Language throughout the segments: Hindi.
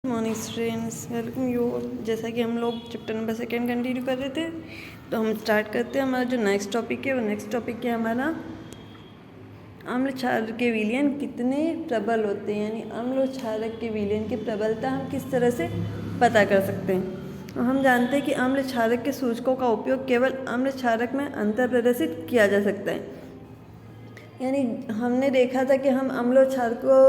Morning students, welcome you. जैसा कि हम लोग चैप्टर नंबर 2 कंटिन्यू कर रहे थे, तो हम स्टार्ट करते हैं। हमारा जो नेक्स्ट टॉपिक है वो नेक्स्ट टॉपिक है हमारा अम्ल क्षारक के विलयन कितने प्रबल होते हैं, यानी अम्ल क्षारक के विलयन की प्रबलता हम किस तरह से पता कर सकते हैं। और हम जानते हैं कि अम्ल क्षारक के सूचकों का उपयोग केवल अम्ल क्षारक में अंतर प्रदर्शित किया जा सकता है। यानी हमने देखा था कि हम अम्ल क्षारकों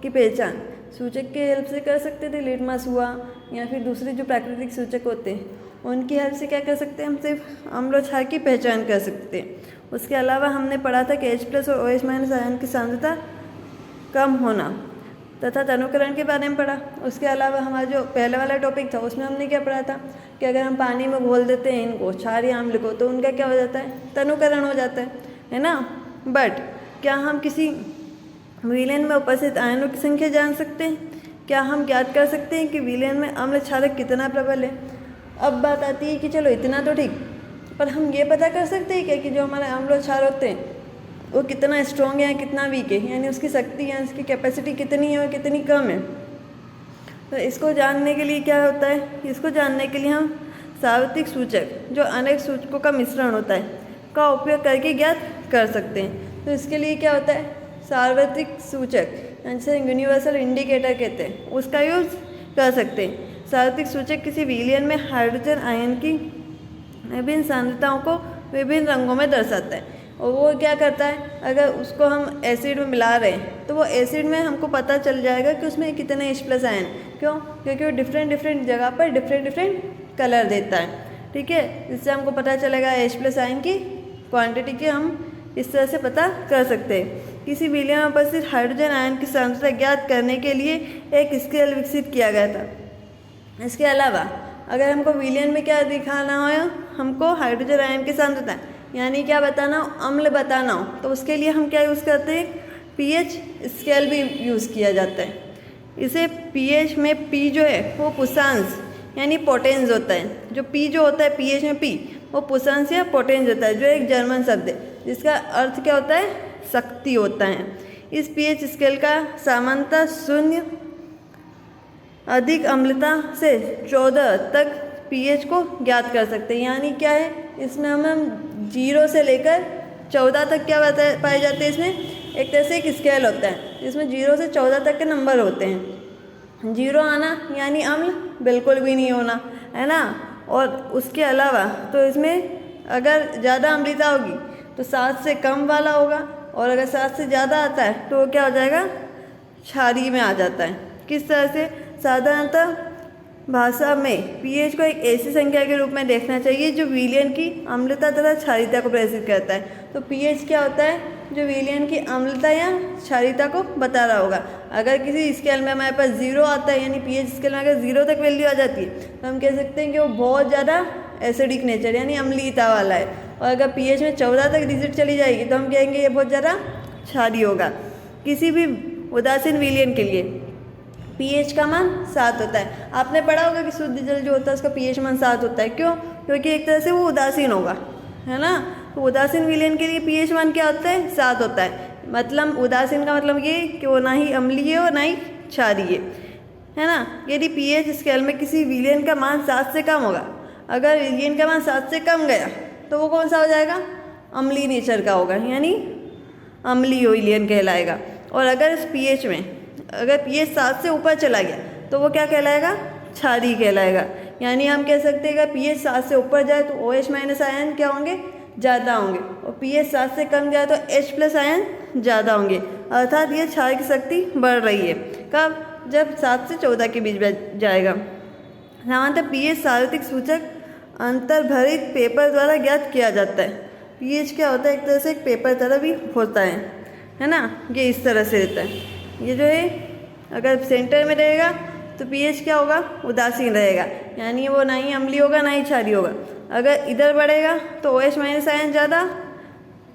की पहचान सूचक के हेल्प से कर सकते थे, लिटमस हुआ या फिर दूसरे जो प्राकृतिक सूचक होते हैं उनकी हेल्प से क्या कर सकते हैं, हम सिर्फ अम्ल क्षार की पहचान कर सकते हैं। उसके अलावा हमने पढ़ा था कि H+ और OH- आयन की सांद्रता कम होना तथा तनुकरण के बारे में पढ़ा। उसके अलावा हमारा जो पहले वाला टॉपिक था उसमें हमने क्या पढ़ा था कि अगर हम पानी में घोल देते हैं इनको, क्षार या अम्ल को, तो उनका क्या हो जाता है, तनुकरण हो जाता है ना। बट क्या हम किसी विलयन में उपस्थित आयनों की संख्या जान सकते हैं? क्या हम ज्ञात कर सकते हैं कि विलयन में अम्ल क्षारक कितना प्रबल है? अब बात आती है कि चलो इतना तो ठीक, पर हम ये पता कर सकते हैं क्या कि जो हमारे अम्ल क्षार होते हैं वो कितना स्ट्रॉन्ग है, कितना वीक है, यानी उसकी शक्ति या उसकी कैपेसिटी कितनी है और कितनी कम है। तो इसको जानने के लिए क्या होता है, इसको जानने के लिए हम सार्वत्रिक सूचक, जो अनेक सूचकों का मिश्रण होता है, का उपयोग करके ज्ञात कर सकते हैं। तो इसके लिए क्या होता है, सार्वत्रिक सूचक, जिसे यूनिवर्सल इंडिकेटर कहते हैं, उसका यूज कर सकते हैं। सार्वत्रिक सूचक किसी विलयन में हाइड्रोजन आयन की विभिन्न सांद्रताओं को विभिन्न रंगों में दर्शाता है। और वो क्या करता है, अगर उसको हम एसिड में मिला रहे हैं तो वो एसिड में हमको पता चल जाएगा कि उसमें कितने H+ आयन। क्यों? क्योंकि वो डिफरेंट जगह पर डिफरेंट कलर देता है। ठीक है, इससे हमको पता चलेगा H+ आयन की क्वांटिटी की हम इस तरह से पता कर सकते हैं। किसी विलयन में उपस्थित हाइड्रोजन आयन की सांद्रता ज्ञात करने के लिए एक स्केल विकसित किया गया था। इसके अलावा अगर हमको विलयन में क्या दिखाना हो, हमको हाइड्रोजन आयन की सांद्रता यानी क्या बताना हो, अम्ल बताना हो, तो उसके लिए हम क्या यूज़ करते हैं, pH स्केल भी यूज़ किया जाता है। इसे pH में P जो है वो पुषांश यानी पोटेंस होता है। जो P जो होता है pH में P वो पुषांश या पोटेंस होता है, जो एक जर्मन शब्द है जिसका अर्थ क्या होता है, शक्ति होता है। इस pH स्केल का सामान्यतः 0 अधिक अम्लता से 14 तक pH को ज्ञात कर सकते हैं। यानी क्या है, इसमें हम 0 से लेकर 14 तक क्या पाए जाते हैं। इसमें एक तरह से एक स्केल होता है जिसमें 0 से 14 तक के नंबर होते हैं। 0 आना यानी अम्ल बिल्कुल भी नहीं होना, है ना। और उसके अलावा तो इसमें अगर ज़्यादा अम्लता होगी तो 7 से कम वाला होगा, और अगर 7 से ज़्यादा आता है तो वो क्या हो जाएगा, क्षारीय में आ जाता है। किस तरह से, साधारणतः भाषा में pH को एक ऐसी संख्या के रूप में देखना चाहिए जो विलयन की अम्लता तथा क्षारीयता को प्रदर्शित करता है। तो pH क्या होता है, जो विलयन की अम्लता या क्षारीयता को बता रहा होगा। अगर किसी स्केल में हमारे पास 0 आता है, यानी pH स्केल में अगर 0 तक वैल्यू आ जाती है तो हम कह सकते हैं कि वो बहुत ज़्यादा एसिडिक नेचर यानी अम्लीयता वाला है। और अगर pH में 14 तक डिजिट चली जाएगी तो हम कहेंगे ये बहुत ज़्यादा क्षारीय होगा। किसी भी उदासीन विलयन के लिए pH का मान 7 होता है। आपने पढ़ा होगा कि शुद्ध जल जो होता है उसका pH मान 7 होता है। क्यों? क्योंकि एक तरह से वो उदासीन होगा, है ना। तो उदासीन विलयन के लिए pH मान क्या होता है, 7 होता है। मतलब उदासीन का मतलब ये कि वो ना ही अम्लीय और ना ही क्षारीय, है ना। यदि pH स्केल में किसी विलयन का मान 7 से कम होगा, अगर विलयन का मान 7 से कम गया तो वो कौन सा हो जाएगा, अम्लीय नेचर का होगा, यानी अम्लीय विलयन कहलाएगा। और अगर इस pH में अगर pH 7 से ऊपर चला गया तो वो क्या कहलाएगा, क्षारीय कहलाएगा। यानी हम कह सकते हैं कि pH 7 से ऊपर जाए तो OH- आयन क्या होंगे, ज़्यादा होंगे, और pH 7 से कम जाए तो H+ आयन ज़्यादा होंगे। अर्थात ये क्षार की शक्ति बढ़ रही है। कब? जब 7 से 14 के बीच में जाएगा। सामान्यतः pH सार्वत्रिक सूचक अंतर्भरित पेपर द्वारा ज्ञात किया जाता है। pH क्या होता है, एक तरह से एक पेपर तरह भी होता है ना। ये इस तरह से रहता है। ये जो है अगर सेंटर में रहेगा तो pH क्या होगा, उदासीन रहेगा, यानी वो ना ही अम्लीय होगा ना ही क्षारीय होगा। अगर इधर बढ़ेगा तो OH- आयन ज़्यादा,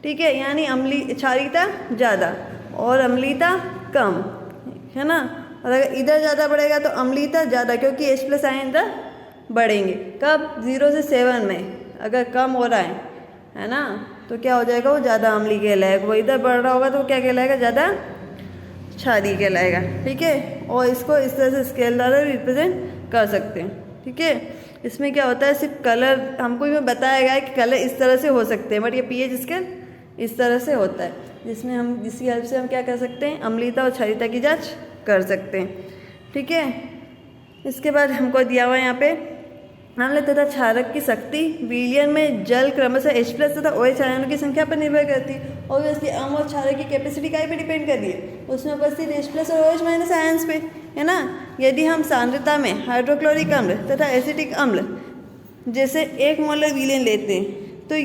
ठीक है, यानी क्षारीयता ज़्यादा और अम्लीयता कम, है ना। और अगर इधर ज़्यादा बढ़ेगा तो अम्लीयता ज़्यादा, क्योंकि H+ आयन इधर बढ़ेंगे। कब? 0 से 7 में अगर कम हो रहा है ना, तो क्या हो जाएगा, वो ज़्यादा अम्लीय कहलाएगा। वो इधर बढ़ रहा होगा तो क्या कहलाएगा, ज़्यादा क्षारीय कहलाएगा। ठीक है, और इसको इस तरह से स्केल द्वारा रिप्रेजेंट कर सकते हैं। ठीक है, इसमें क्या होता है, सिर्फ कलर हमको ये बताया गया है कि कलर इस तरह से हो सकते हैं, बट ये पीएच स्केल इस तरह से होता है, जिसमें हम जिसकी हेल्प से हम क्या कर सकते हैं, अम्लीयता और क्षारीयता की जांच कर सकते हैं। ठीक है, इसके बाद हमको दिया हुआ है यहाँ पे अम्ल तथा क्षारक की शक्ति विलयन में जल क्रमशः H+ तथा OH आयनों की संख्या पर निर्भर करती है। ऑब्वियसली अम्ल और क्षारक की कैपेसिटी काय पे डिपेंड कर रही है, उसमें उपस्थित H+ और OH- आयन्स पे, है ना। यदि हम सांद्रता में हाइड्रोक्लोरिक अम्ल तथा एसिटिक अम्ल जैसे 1 मोलर विलयन लेते हैं तो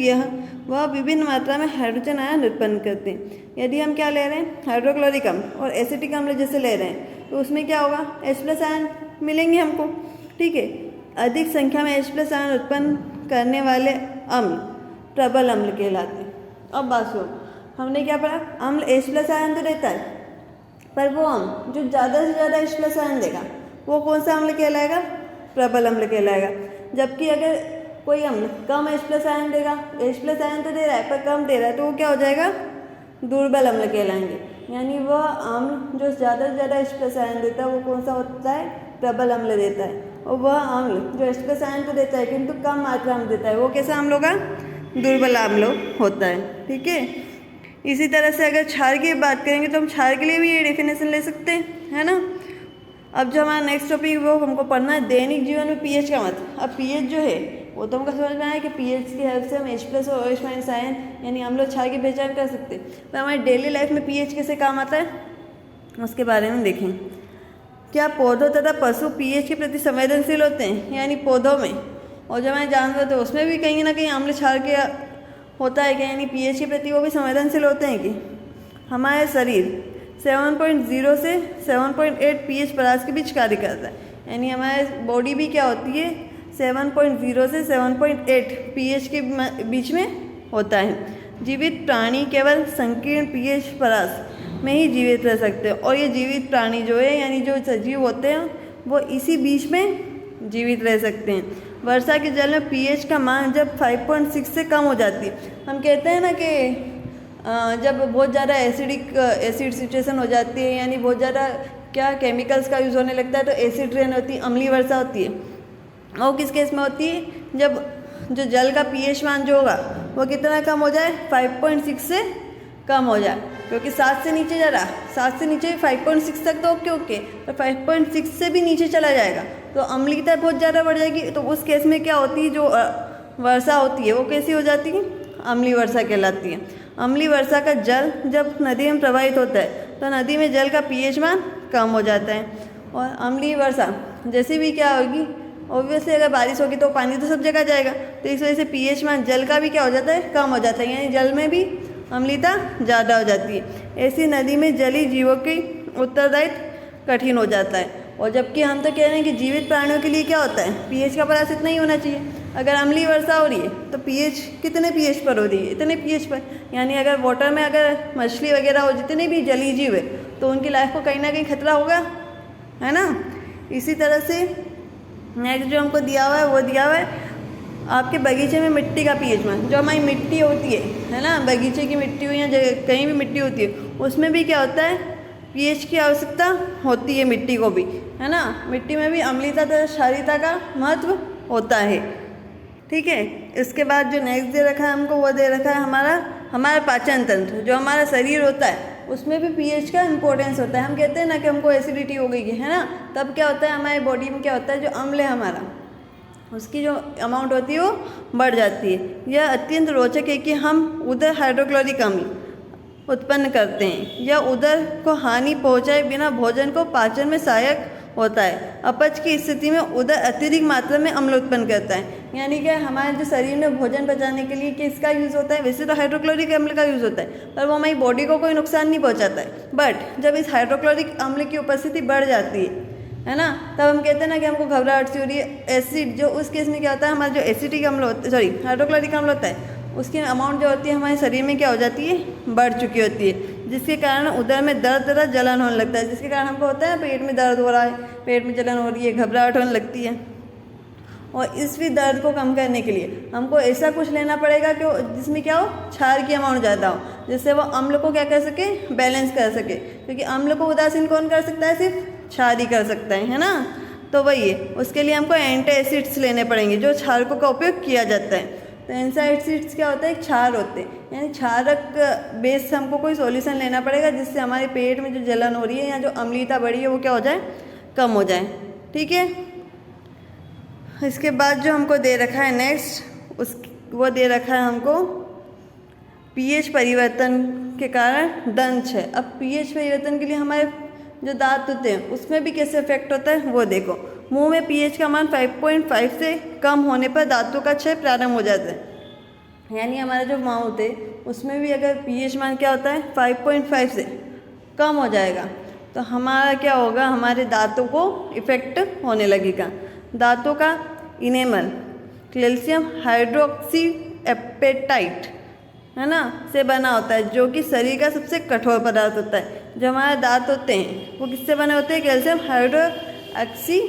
वह विभिन्न मात्रा में हाइड्रोजन आयन उत्पन्न करते हैं। यदि हम क्या ले रहे हैं, हाइड्रोक्लोरिक अम्ल और एसिटिक अम्ल जैसे ले रहे हैं तो उसमें क्या होगा, H+ आयन मिलेंगे हमको। ठीक है, अधिक संख्या में H+ आयन उत्पन्न करने वाले अम्ल प्रबल अम्ल कहलाते हैं। अब बात सुनो, हमने क्या पढ़ा, अम्ल H+ आयन तो देता है, पर वो अम्ल जो ज़्यादा से ज़्यादा H+ आयन देगा वो कौन सा अम्ल कहलाएगा, प्रबल अम्ल कहलाएगा। जबकि अगर कोई अम्ल कम H+ आयन देगा, H+ आयन तो दे रहा है पर कम दे रहा है, तो वो क्या हो जाएगा, दुर्बल अम्ल कहलाएंगे। यानी वह अम्ल जो ज़्यादा से ज़्यादा H+ आयन देता है वो कौन सा होता है, प्रबल अम्ल देता है। और वह अम्ल जो H+ आयन तो देता है किंतु कम मात्रा में देता है, वो कैसा अम्ल होगा, दुर्बल अम्ल होता है। ठीक है, इसी तरह से अगर क्षार की बात करेंगे तो हम क्षार के लिए भी ये डेफिनेशन ले सकते हैं, है ना। अब जो हमारा नेक्स्ट टॉपिक वो हमको पढ़ना है दैनिक जीवन में पीएच का महत्व। अब पीएच जो है वो तो हमको समझ में आया कि पीएच की हेल्प से हम H+ और OH- आयन यानी अम्ल और क्षार की पहचान कर सकते हैं। तो हमारी डेली लाइफ में पीएच कैसे काम आता है उसके बारे में देखें। क्या पौधों तथा पशु पीएच के प्रति संवेदनशील होते हैं, यानी पौधों में, और जो हमारे जानवर होते हैं उसमें भी कहीं ना कहीं अम्ल क्षार के होता है क्या, यानी पीएच के प्रति वो भी संवेदनशील होते हैं कि। हमारे शरीर 7.0 से 7.8 पीएच परास के बीच कार्य करता है, यानी हमारे बॉडी भी क्या होती है 7.0 से 7.8 पीएच के बीच में होता है। जीवित प्राणी केवल संकीर्ण पीएच परास में ही जीवित रह सकते हैं, और ये जीवित प्राणी जो है यानी जो सजीव होते हैं वो इसी बीच में जीवित रह सकते हैं। वर्षा के जल में पीएच का मान जब 5.6 से कम हो जाती है, हम कहते हैं ना कि जब बहुत ज़्यादा एसिड सिचुएशन हो जाती है, यानी बहुत ज़्यादा क्या केमिकल्स का यूज़ होने लगता है तो एसिड रेन होती है, अम्लीय वर्षा होती है। और किस केस में होती है, जब जो जल का पीएच मान जो होगा वो कितना कम हो जाए, 5.6 से कम हो जाए, क्योंकि 7 से नीचे जा रहा, 7 से नीचे 5.6 तक तो ओके, पर 5.6 से भी नीचे चला जाएगा तो अम्लीयता बहुत ज़्यादा बढ़ जाएगी। तो उस केस में क्या होती है, जो वर्षा होती है वो कैसी हो जाती है, अम्लीय वर्षा कहलाती है। अम्लीय वर्षा का जल जब नदी में प्रवाहित होता है तो नदी में जल का पीएच मान कम हो जाता है। और अम्लीय वर्षा जैसे भी क्या होगी, ऑब्वियसली अगर बारिश होगी तो पानी तो सब जगह जाएगा, तो इस वजह से पीएच मान जल का भी क्या हो जाता है, कम हो जाता है, यानी जल में भी अम्लीयता ज़्यादा हो जाती है। ऐसी नदी में जलीय जीवों की उत्तरदायित्व कठिन हो जाता है। और जबकि हम तो कह रहे हैं कि जीवित प्राणियों के लिए क्या होता है, पीएच का परास इतना ही होना चाहिए। अगर अम्लीय वर्षा हो रही है तो पीएच कितने पीएच पर हो रही है, इतने पीएच पर, यानी अगर वाटर में अगर मछली वगैरह हो, जितने भी जलीय जीव है तो उनकी लाइफ को कहीं ना कहीं खतरा होगा, है ना। इसी तरह से नेक्स्ट जो हमको दिया हुआ है वो दिया हुआ है आपके बगीचे में मिट्टी का पीएच मान। जो हमारी मिट्टी होती है ना, बगीचे की मिट्टी हो या कहीं भी मिट्टी होती है, उसमें भी क्या होता है, पीएच की आवश्यकता होती है मिट्टी को भी, है ना। मिट्टी में भी अम्लीयता तथा क्षारीयता का महत्व होता है। ठीक है, इसके बाद जो नेक्स्ट दे रखा है हमको वो दे रखा है हमारा पाचन तंत्र, जो हमारा शरीर होता है उसमें भी पीएच का इम्पोर्टेंस होता है। हम कहते हैं ना कि हमको एसिडिटी हो गई है ना, तब क्या होता है हमारे बॉडी में क्या होता है, जो अम्ल है हमारा उसकी जो अमाउंट होती है वो बढ़ जाती है। यह अत्यंत रोचक है कि हम उदर हाइड्रोक्लोरिक अम्ल उत्पन्न करते हैं। यह उदर को हानि पहुंचाए बिना भोजन को पाचन में सहायक होता है। अपच की स्थिति में उदर अत्यधिक मात्रा में अम्ल उत्पन्न करता है, यानी कि हमारे जो शरीर में भोजन पचाने के लिए किसका यूज़ होता है, वैसे तो हाइड्रोक्लोरिक अम्ल का यूज़ होता है, पर वो हमारी बॉडी को कोई नुकसान नहीं पहुंचाता है। बट जब इस हाइड्रोक्लोरिक अम्ल की उपस्थिति बढ़ जाती है ना, तब हम कहते हैं ना कि हमको घबराहट सी हो रही है। एसिड जो उस केस में क्या होता है, हमारा जो एसिटिक अम्ल होता है, हाइड्रोक्लोरिक अम्ल होता है, उसकी अमाउंट जो होती है हमारे शरीर में क्या हो जाती है, बढ़ चुकी होती है, जिसके कारण उदर में दर्द तथा जलन होने लगता है, जिसके कारण हमको होता है पेट में दर्द हो रहा है, पेट में जलन हो रही है, घबराहट होने लगती है। और इस भी दर्द को कम करने के लिए हमको ऐसा कुछ लेना पड़ेगा कि जिसमें क्या हो, क्षार की अमाउंट ज़्यादा हो, जिससे वो अम्ल को क्या कर सके, बैलेंस कर सके। क्योंकि अम्ल को उदासीन कौन कर सकता है, सिर्फ क्षार ही कर सकता है ना। तो वही है, उसके लिए हमको एंटी एसिड्स लेने पड़ेंगे जो क्षारकों का उपयोग किया जाता है। तो एंटी एसिड्स क्या होता है, क्षार होते हैं, यानी क्षारक बेस हमको कोई सॉल्यूशन लेना पड़ेगा जिससे हमारे पेट में जो जलन हो रही है या जो अम्लीयता बढ़ी है वो क्या हो जाए, कम हो जाए। ठीक है, इसके बाद जो हमको दे रखा है नेक्स्ट, वो दे रखा है हमको पीएच परिवर्तन के कारण दंत क्षय। अब पीएच परिवर्तन के लिए हमारे जो दांत होते हैं उसमें भी कैसे इफेक्ट होता है वो देखो। मुंह में पीएच का मान 5.5 से कम होने पर दांतों का क्षय प्रारंभ हो जाता है। यानी हमारा जो माउथ है उसमें भी अगर पीएच मान क्या होता है, 5.5 से कम हो जाएगा तो हमारा क्या होगा, हमारे दांतों को इफेक्ट होने लगेगा। दांतों का इनेमल कैल्शियम हाइड्रोक्सी एपेटाइट है ना से बना होता है, जो कि शरीर का सबसे कठोर पदार्थ होता है। जो हमारे दांत होते हैं वो किससे बने होते हैं, कैल्शियम हाइड्रोक्सी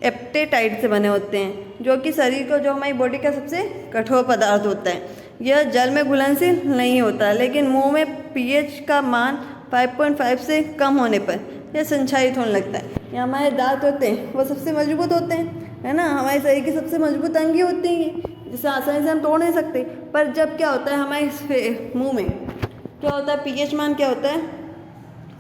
एपेटाइट से बने होते हैं, जो कि शरीर को, जो हमारी बॉडी का सबसे कठोर पदार्थ होता है। यह जल में घुलनशील नहीं होता, लेकिन मुंह में पीएच का मान 5.5 से कम होने पर यह संक्षारित होने लगता है। ये हमारे दांत होते हैं वो सबसे मजबूत होते हैं, है ना, हमारे शरीर की सबसे मजबूत अंग ही होती हैं, जिसे आसानी से हम तोड़ नहीं सकते। पर जब क्या होता है, हमारे मुंह में क्या होता है, पीएच मान क्या होता है,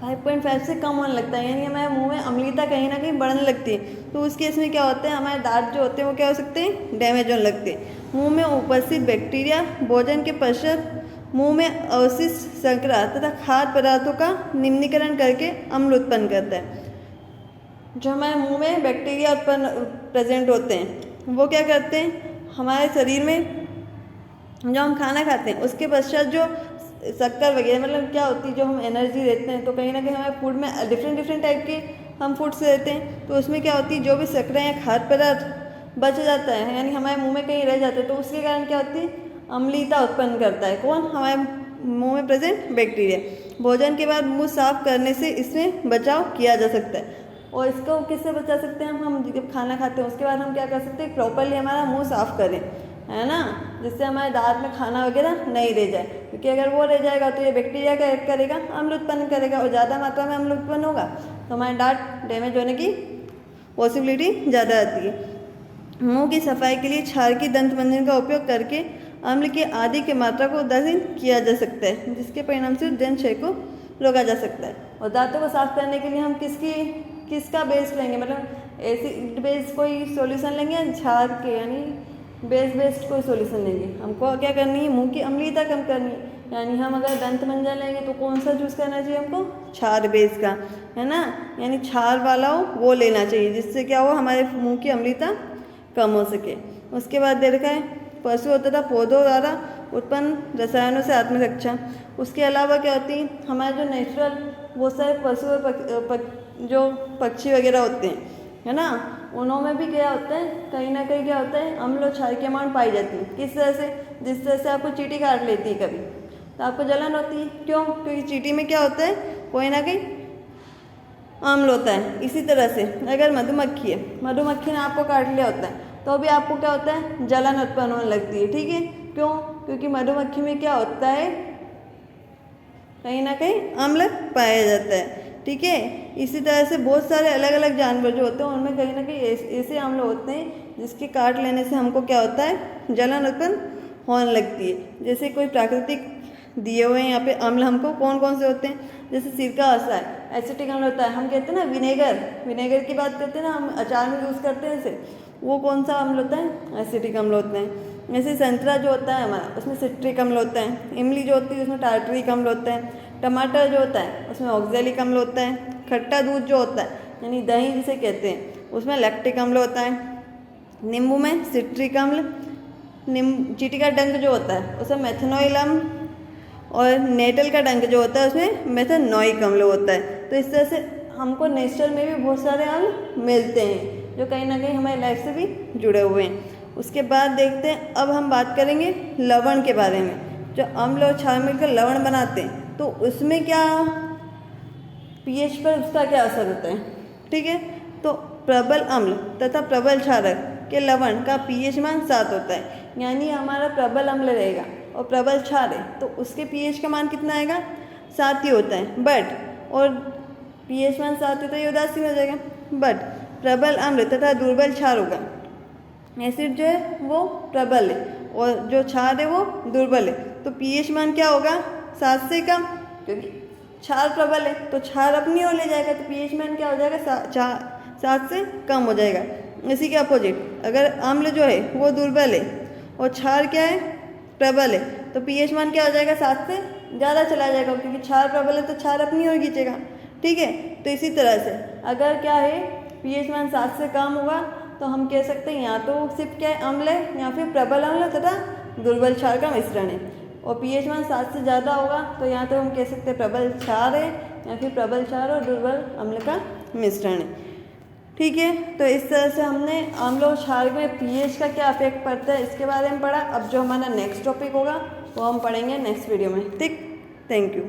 5.5 से कम होने लगता है, यानी हमारे मुंह में अम्लीयता कहीं ना कहीं बढ़ने लगती है। तो उस केस में क्या होता है, हमारे दांत जो होते हैं वो क्या हो सकते हैं, डैमेज होने लगते हैं। मुंह में उपस्थित बैक्टीरिया भोजन के पश्चात मुंह में अवशिष्ट शर्करा तथा खाद्य पदार्थों का निम्नीकरण करके अम्ल उत्पन्न करता है। जो हमारे मुंह में बैक्टीरिया उत्पन्न प्रेजेंट होते हैं वो क्या करते हैं, हमारे शरीर में जो हम खाना खाते हैं उसके पश्चात जो शक्कर वगैरह, मतलब क्या होती है, जो हम एनर्जी लेते हैं, तो कहीं ना कहीं हमारे फूड में डिफरेंट टाइप के हम फूड्स लेते हैं, तो उसमें क्या होती है, जो भी शक्करें या खाद्य पदार्थ बच जाता है, यानी हमारे मुंह में कहीं रह जाते हैं, तो उसके कारण क्या होती है, अम्लीयता उत्पन्न करता है। कौन, हमारे मुंह में प्रेजेंट बैक्टीरिया। भोजन के बाद मुंह साफ करने से इसमें बचाव किया जा सकता है। और इसको किससे बचा सकते हैं हम जब खाना खाते हैं उसके बाद हम क्या कर सकते हैं, प्रॉपरली हमारा मुंह साफ करें, है ना, जिससे हमारे दांत में खाना वगैरह नहीं रह जाए। क्योंकि अगर वो रह जाएगा तो ये बैक्टीरिया क्या करेगा, अम्ल उत्पन्न करेगा, और ज़्यादा मात्रा में अम्ल उत्पन्न होगा तो हमारे दांत डैमेज होने की पॉसिबिलिटी ज़्यादा आती है। मुंह की सफाई के लिए क्षार की दंत मंजन का उपयोग करके अम्ल की आदि की मात्रा को उदासीन किया जा सकता है, जिसके परिणाम से दंत क्षय को रोका जा सकता है। और दांतों को साफ करने के लिए हम किसका बेस लेंगे, मतलब एसिड बेस्ड कोई सॉल्यूशन लेंगे या क्षार के, यानी बेस बेस्ड कोई सॉल्यूशन लेंगे। हमको क्या करनी है, मुंह की अम्लीयता कम करनी है, यानी हम अगर दंत मंजन लेंगे तो कौन सा चूज़ करना चाहिए हमको, क्षार बेस का, है ना, यानी क्षार वाला हो वो लेना चाहिए, जिससे क्या हो, हमारे मुंह की अम्लीयता कम हो सके। उसके बाद दे रखा है पशुओं तथा पौधों द्वारा उत्पन्न रसायनों से आत्मरक्षा। उसके अलावा क्या होती है, हमारे जो नेचुरल बहुत सारे पशु और जो पक्षी वगैरह होते हैं, है ना, उनमें भी क्या होता है, कहीं ना कहीं क्या होता है, अम्ल और क्षार की अमाउंट पाई जाती है। किस तरह से, जिस तरह से आपको चींटी काट लेती है कभी तो आपको जलन होती है, क्यों, क्योंकि चींटी में क्या होता है, कोई ना कहीं अम्ल होता है। इसी तरह से अगर मधुमक्खी है, मधुमक्खी ने आपको काट लिया होता है तो भी आपको क्या होता है, जलन उत्पन्न होने लगती है। ठीक है, क्यों, क्योंकि मधुमक्खी में क्या होता है, कहीं ना कहीं अम्ल पाया जाता है। ठीक है, इसी तरह से बहुत सारे अलग अलग जानवर जो होते हैं उनमें कहीं ना कहीं ऐसे अम्ल होते हैं जिसके काट लेने से हमको क्या होता है, जलन उत्पन्न होने लगती है। जैसे कोई प्राकृतिक दिए हुए हैं यहाँ पे अम्ल हमको कौन कौन से होते हैं, जैसे सिरका होता है, एसिटिक अम्ल होता है, हम कहते हैं ना विनेगर की बात करते हैं ना, हम अचार में यूज़ करते हैं इसे, वो कौन सा अम्ल होता है, एसिटिक अम्ल होते हैं। जैसे संतरा जो होता है हमारा उसमें सिट्रिक अम्ल होता है, इमली जो होती है उसमें टार्टरिक अम्ल होता है, टमाटर जो होता है उसमें ऑक्जेलिक अम्ल होता है, खट्टा दूध जो होता है यानी दही जिसे कहते हैं उसमें लैक्टिक अम्ल होता है, नींबू में सिट्रिक अम्ल, चींटी का डंक जो होता है उसमें मेथनॉइल अम्ल, और नेटल का डंक जो होता है उसमें मेथनोइक अम्ल होता है। तो इस तरह से हमको नेचर में भी बहुत सारे अम्ल मिलते हैं जो कहीं ना कहीं हमारी लाइफ से भी जुड़े हुए हैं। उसके बाद देखते हैं, अब हम बात करेंगे लवण के बारे में। जो अम्ल और क्षार मिलकर लवण बनाते हैं तो उसमें क्या पीएच पर उसका क्या असर होता है। ठीक है, तो प्रबल अम्ल तथा प्रबल क्षारक के लवण का पीएच मान 7 होता है, यानी हमारा प्रबल अम्ल रहेगा और प्रबल क्षार है तो उसके पीएच का मान कितना आएगा, 7 ही होता है। बट और पीएच मान 7 है तो ये उदासीन हो जाएगा। बट प्रबल अम्ल तथा दुर्बल क्षार होगा, एसिड जो है वो प्रबल है और जो क्षार है वो दुर्बल है, तो पीएच मान क्या होगा, 7 से कम, क्योंकि क्षार प्रबल है तो क्षार अपनी ओर ले जाएगा तो पीएच मान क्या हो जाएगा, 7 से कम हो जाएगा। इसी के अपोजिट अगर अम्ल जो है वो दुर्बल है और क्षार क्या है, प्रबल है, तो पीएच मान क्या हो जाएगा, 7 से ज़्यादा चला जाएगा, क्योंकि क्षार प्रबल है तो क्षार अपनी ओर खींचेगा। ठीक है, तो इसी तरह से अगर क्या है पीएच मान 7 से कम होगा तो हम कह सकते हैं या तो सिर्फ क्या है, अम्ल है या फिर प्रबल अम्ल तथा दुर्बल क्षार का मिश्रण है। और पीएच मान 7 से ज़्यादा होगा तो या तो हम कह सकते हैं प्रबल क्षार है या फिर प्रबल क्षार और दुर्बल अम्ल का मिश्रण है। ठीक है, तो इस तरह से हमने अम्ल और क्षार में पीएच का क्या इफेक्ट पड़ता है इसके बारे में पढ़ा। अब जो हमारा नेक्स्ट टॉपिक होगा वो हम पढ़ेंगे नेक्स्ट वीडियो में। ठीक, थैंक यू।